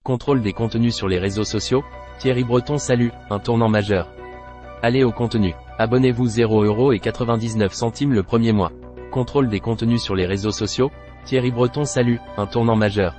Contrôle des contenus sur les réseaux sociaux, Thierry Breton salue, un tournant majeur. Allez au contenu. Abonnez-vous 0,99 € le premier mois. Contrôle des contenus sur les réseaux sociaux, Thierry Breton salue, un tournant majeur.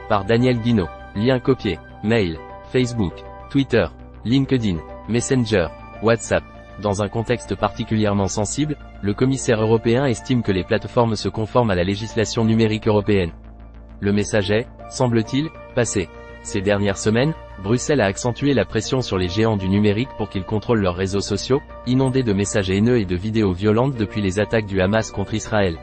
Par Daniel Guinaud. Lien copié. Mail, Facebook, Twitter, LinkedIn, Messenger, WhatsApp. Dans un contexte particulièrement sensible, le commissaire européen estime que les plateformes se conforment à la législation numérique européenne. Le message est, semble-t-il, passé. Ces dernières semaines, Bruxelles a accentué la pression sur les géants du numérique pour qu'ils contrôlent leurs réseaux sociaux, inondés de messages haineux et de vidéos violentes depuis les attaques du Hamas contre Israël.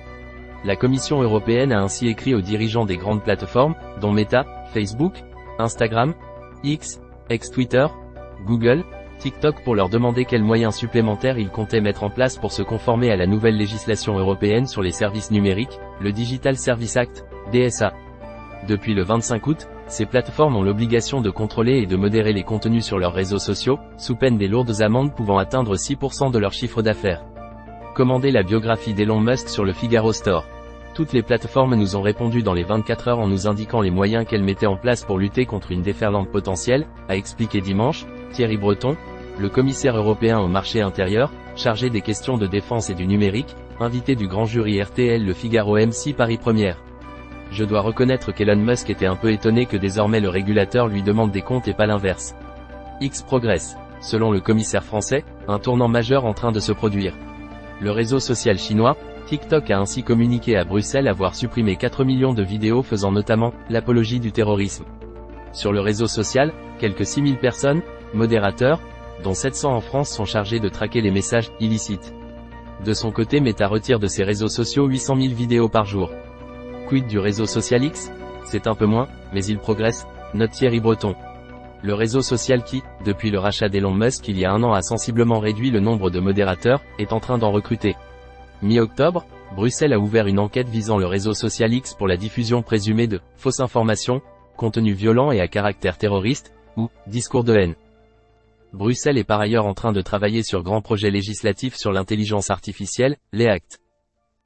La Commission européenne a ainsi écrit aux dirigeants des grandes plateformes, dont Meta, Facebook, Instagram, X, ex-Twitter, Google, TikTok pour leur demander quels moyens supplémentaires ils comptaient mettre en place pour se conformer à la nouvelle législation européenne sur les services numériques, le Digital Services Act, DSA. Depuis le 25 août, ces plateformes ont l'obligation de contrôler et de modérer les contenus sur leurs réseaux sociaux, sous peine des lourdes amendes pouvant atteindre 6% de leur chiffre d'affaires. Commandez la biographie d'Elon Musk sur le Figaro Store. Toutes les plateformes nous ont répondu dans les 24 heures en nous indiquant les moyens qu'elles mettaient en place pour lutter contre une déferlante potentielle, a expliqué dimanche Thierry Breton, le commissaire européen au marché intérieur, chargé des questions de défense et du numérique, invité du grand jury RTL Le Figaro MC Paris Première. Je dois reconnaître qu'Elon Musk était un peu étonné que désormais le régulateur lui demande des comptes et pas l'inverse. X progresse. Selon le commissaire français, un tournant majeur en train de se produire. Le réseau social chinois, TikTok a ainsi communiqué à Bruxelles avoir supprimé 4 millions de vidéos faisant notamment l'apologie du terrorisme. Sur le réseau social, quelques 6000 personnes, modérateurs, dont 700 en France sont chargés de traquer les messages illicites. De son côté, Meta retire de ses réseaux sociaux 800 000 vidéos par jour. Quid du réseau social X? C'est un peu moins, mais il progresse, note Thierry Breton. Le réseau social qui, depuis le rachat d'Elon Musk il y a un an a sensiblement réduit le nombre de modérateurs, est en train d'en recruter. Mi-octobre, Bruxelles a ouvert une enquête visant le réseau social X pour la diffusion présumée de fausses informations, contenus violents et à caractère terroriste, ou discours de haine. Bruxelles est par ailleurs en train de travailler sur grands projets législatifs sur l'intelligence artificielle, les actes.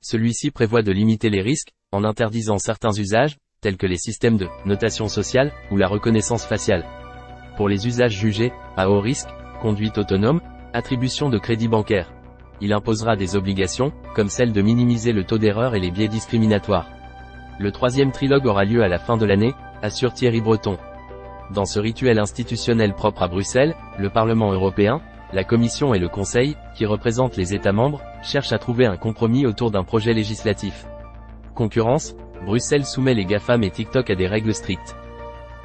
Celui-ci prévoit de limiter les risques, en interdisant certains usages, tels que les systèmes de notation sociale, ou la reconnaissance faciale. Pour les usages jugés à haut risque, conduite autonome, attribution de crédit bancaire. Il imposera des obligations, comme celle de minimiser le taux d'erreur et les biais discriminatoires. Le troisième trilogue aura lieu à la fin de l'année, assure Thierry Breton. Dans ce rituel institutionnel propre à Bruxelles, le Parlement européen, la Commission et le Conseil, qui représentent les États membres, cherchent à trouver un compromis autour d'un projet législatif. Concurrence, Bruxelles soumet les GAFAM et TikTok à des règles strictes.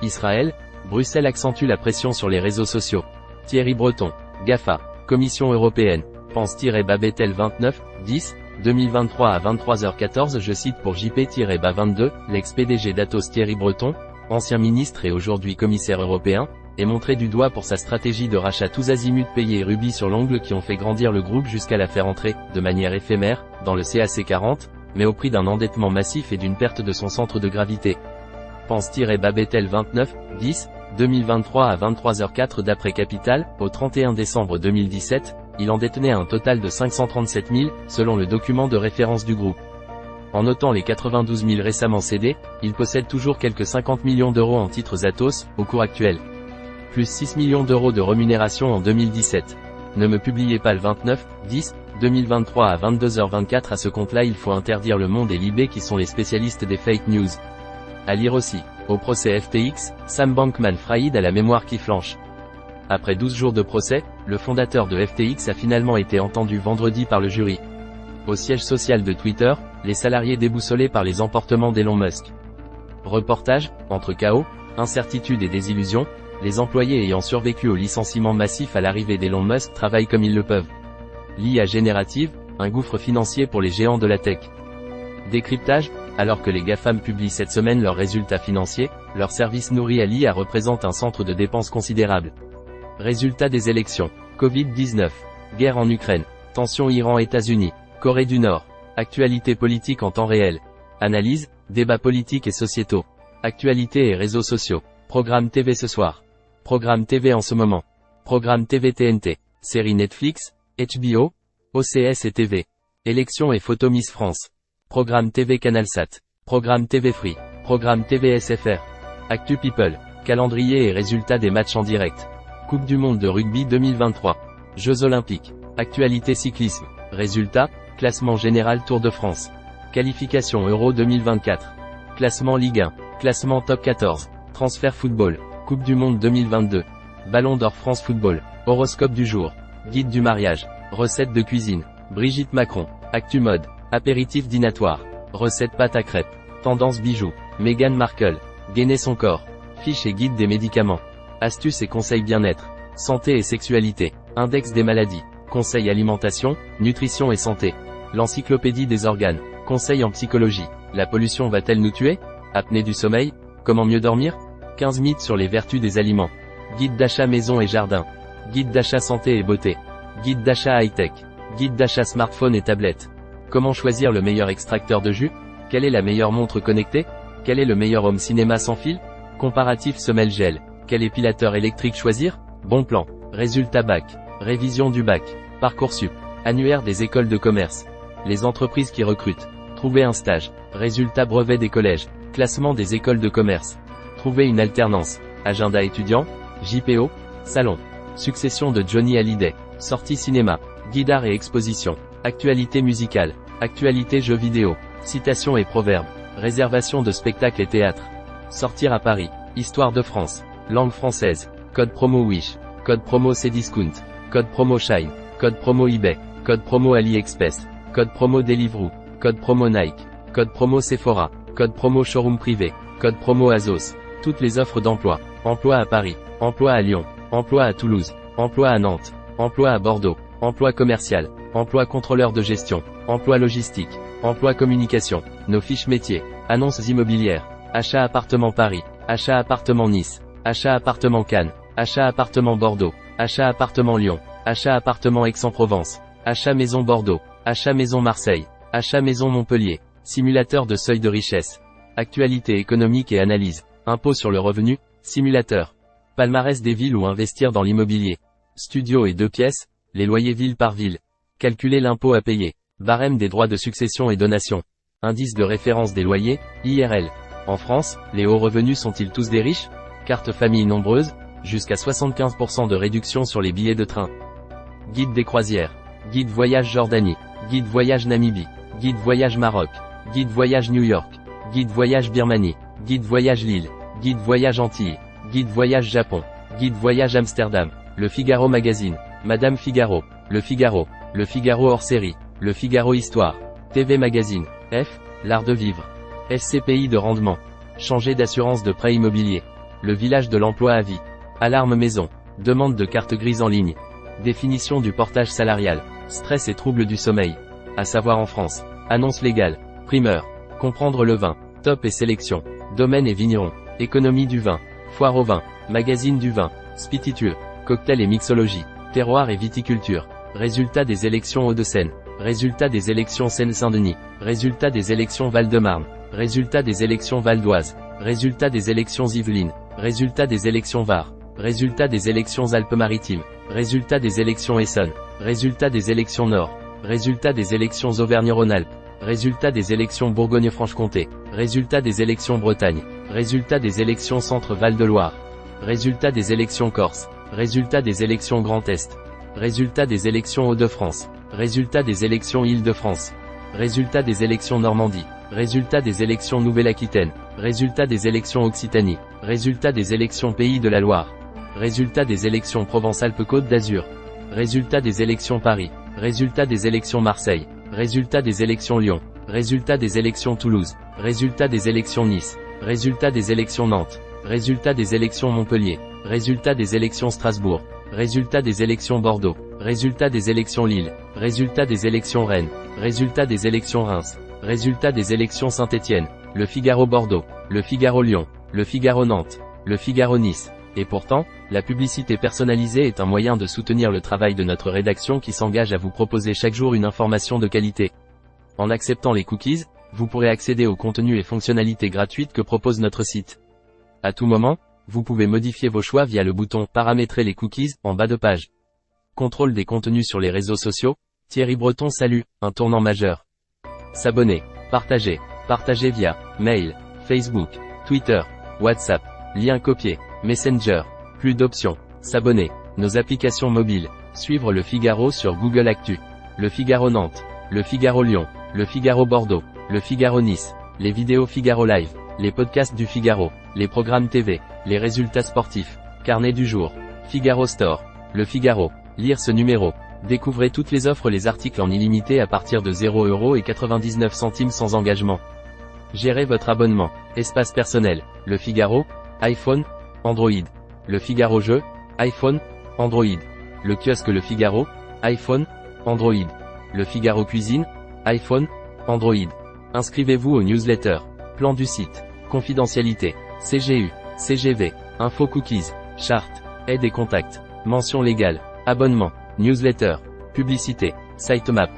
Israël, Bruxelles accentue la pression sur les réseaux sociaux. Thierry Breton, GAFA, Commission européenne, pense-Babettel 29, 10, 2023 à 23h14 je cite pour JP-22, l'ex-PDG d'Atos Thierry Breton, ancien ministre et aujourd'hui commissaire européen, est montré du doigt pour sa stratégie de rachat tous azimuts payés et rubis sur l'ongle qui ont fait grandir le groupe jusqu'à la faire entrer, de manière éphémère, dans le CAC 40, mais au prix d'un endettement massif et d'une perte de son centre de gravité. Pense-Babettel 29, 10, 2023 à 23h04 d'après Capital, au 31 décembre 2017, il en détenait un total de 537 000, selon le document de référence du groupe. En notant les 92 000 récemment cédés, il possède toujours quelques 50 millions d'euros en titres Atos, au cours actuel. Plus 6 millions d'euros de rémunération en 2017. Ne me publiez pas le 29, 10, 2023 à 22h24 à ce compte-là il faut interdire Le Monde et Libé qui sont les spécialistes des fake news. À lire aussi. Au procès FTX, Sam Bankman-Fried a la mémoire qui flanche. Après 12 jours de procès, le fondateur de FTX a finalement été entendu vendredi par le jury. Au siège social de Twitter, les salariés déboussolés par les emportements d'Elon Musk. Reportage, entre chaos, incertitude et désillusion, les employés ayant survécu au licenciement massif à l'arrivée d'Elon Musk travaillent comme ils le peuvent. L'IA générative, un gouffre financier pour les géants de la tech. Décryptage, alors que les GAFAM publient cette semaine leurs résultats financiers, leur service nourri à l'IA représente un centre de dépenses considérable. Résultats des élections. Covid-19. Guerre en Ukraine. Tensions Iran-États-Unis. Corée du Nord. Actualité politique en temps réel. Analyse, débats politiques et sociétaux. Actualité et réseaux sociaux. Programme TV ce soir. Programme TV en ce moment. Programme TV TNT. Série Netflix, HBO, OCS et TV. Élections et photos Miss France. Programme TV CanalSat. Programme TV Free. Programme TV SFR. Actu People. Calendrier et résultats des matchs en direct. Coupe du monde de rugby 2023. Jeux olympiques. Actualité cyclisme. Résultats. Classement général Tour de France. Qualification Euro 2024. Classement Ligue 1. Classement Top 14. Transfert football. Coupe du monde 2022. Ballon d'or France Football. Horoscope du jour. Guide du mariage. Recettes de cuisine. Brigitte Macron. Actu mode. Apéritif dînatoire. Recette pâte à crêpes. Tendance bijoux. Meghan Markle. Gainer son corps. Fiche et guide des médicaments. Astuces et conseils bien-être. Santé et sexualité. Index des maladies. Conseils alimentation, nutrition et santé. L'encyclopédie des organes. Conseils en psychologie. La pollution va-t-elle nous tuer? Apnée du sommeil. Comment mieux dormir? 15 mythes sur les vertus des aliments. Guide d'achat maison et jardin. Guide d'achat santé et beauté. Guide d'achat high-tech. Guide d'achat smartphone et tablette. Comment choisir le meilleur extracteur de jus? Quelle est la meilleure montre connectée? Quel est le meilleur home cinéma sans fil? Comparatif semelle gel. Quel épilateur électrique choisir? Bon plan. Résultat bac. Révision du bac. Parcoursup. Annuaire des écoles de commerce. Les entreprises qui recrutent. Trouver un stage. Résultat brevet des collèges. Classement des écoles de commerce. Trouver une alternance. Agenda étudiant. JPO. Salon. Succession de Johnny Hallyday. Sortie cinéma. Guide art et exposition. Actualité musicale. Actualité jeux vidéo. Citations et proverbes. Réservation de spectacles et théâtres. Sortir à Paris. Histoire de France. Langue française. Code promo Wish. Code promo Cdiscount. Code promo Shine. Code promo eBay. Code promo AliExpress. Code promo Deliveroo. Code promo Nike. Code promo Sephora. Code promo Showroom privé. Code promo Azos. Toutes les offres d'emploi. Emploi à Paris. Emploi à Lyon. Emploi à Toulouse. Emploi à Nantes. Emploi à Bordeaux. Emploi commercial. Emploi contrôleur de gestion. Emploi logistique. Emploi communication. Nos fiches métiers. Annonces immobilières. Achat appartement Paris. Achat appartement Nice. Achat appartement Cannes. Achat appartement Bordeaux. Achat appartement Lyon. Achat appartement Aix-en-Provence. Achat maison Bordeaux. Achat maison Marseille. Achat maison Montpellier. Simulateur de seuil de richesse. Actualité économique et analyse. Impôt sur le revenu. Simulateur. Palmarès des villes où investir dans l'immobilier. Studio et 2 pièces. Les loyers ville par ville. Calculer l'impôt à payer. Barème des droits de succession et donation. Indice de référence des loyers, IRL. En France, les hauts revenus sont-ils tous des riches? Carte famille nombreuse, jusqu'à 75% de réduction sur les billets de train. Guide des croisières. Guide voyage Jordanie. Guide voyage Namibie. Guide voyage Maroc. Guide voyage New York. Guide voyage Birmanie. Guide voyage Lille. Guide voyage Antilles. Guide voyage Japon. Guide voyage Amsterdam. Le Figaro Magazine. Madame Figaro. Le Figaro. Le Figaro hors série. Le Figaro Histoire. TV Magazine. F. L'art de vivre. SCPI de rendement. Changer d'assurance de prêt immobilier. Le village de l'emploi à vie. Alarme maison. Demande de carte grise en ligne. Définition du portage salarial. Stress et troubles du sommeil. À savoir en France. Annonce légale. Primeur. Comprendre le vin. Top et sélection. Domaine et vigneron. Économie du vin. Foire au vin. Magazine du vin. Spititueux. Cocktail et mixologie. Terroir et viticulture. Résultat des élections Hauts-de-Seine. Résultat des élections Seine-Saint-Denis. Résultat des élections Val-de-Marne. Résultat des élections Val d'Oise. Résultat des élections Yvelines. Résultat des élections Var. Résultat des élections Alpes-Maritimes. Résultat des élections Essonne. Résultat des élections Nord. Résultat des élections Auvergne-Rhône-Alpes. Résultat des élections Bourgogne-Franche-Comté. Résultat des élections Bretagne. Résultat des élections Centre-Val de Loire. Résultat des élections Corse. Résultat des élections Grand Est. Résultat des élections Hauts-de-France. Résultat des élections Île-de-France. Résultat des élections Normandie. Résultat des élections Nouvelle-Aquitaine. Résultat des élections Occitanie. Résultat des élections Pays de la Loire. Résultat des élections Provence-Alpes-Côte d'Azur. Résultat des élections Paris. Résultat des élections Marseille. Résultat des élections Lyon. Résultat des élections Toulouse. Résultat des élections Nice. Résultat des élections Nantes. Résultat des élections Montpellier. Résultat des élections Strasbourg. Résultat des élections Bordeaux. Résultat des élections Lille. Résultat des élections Rennes. Résultat des élections Reims. Résultat des élections Saint-Étienne. Le Figaro Bordeaux. Le Figaro Lyon. Le Figaro Nantes. Le Figaro Nice. Et pourtant, la publicité personnalisée est un moyen de soutenir le travail de notre rédaction qui s'engage à vous proposer chaque jour une information de qualité. En acceptant les cookies, vous pourrez accéder aux contenus et fonctionnalités gratuites que propose notre site. À tout moment, vous pouvez modifier vos choix via le bouton « Paramétrer les cookies » en bas de page. Contrôle des contenus sur les réseaux sociaux. Thierry Breton salue, un tournant majeur. S'abonner, partager via mail, Facebook, Twitter, WhatsApp, lien copié. Messenger. Plus d'options. S'abonner. Nos applications mobiles. Suivre Le Figaro sur Google Actu. Le Figaro Nantes. Le Figaro Lyon. Le Figaro Bordeaux. Le Figaro Nice. Les vidéos Figaro Live. Les podcasts du Figaro. Les programmes TV. Les résultats sportifs. Carnet du jour. Figaro Store. Le Figaro. Lire ce numéro. Découvrez toutes les offres, les articles en illimité à partir de 0,99 € sans engagement. Gérez votre abonnement. Espace personnel. Le Figaro. iPhone. Android. Le Figaro Jeux. iPhone. Android. Le kiosque Le Figaro. iPhone. Android. Le Figaro Cuisine. iPhone. Android. Inscrivez-vous aux newsletters. Plan du site. Confidentialité. CGU. CGV. Info cookies. Charte. Aide et contact. Mention légale. Abonnement. Newsletter. Publicité. Sitemap.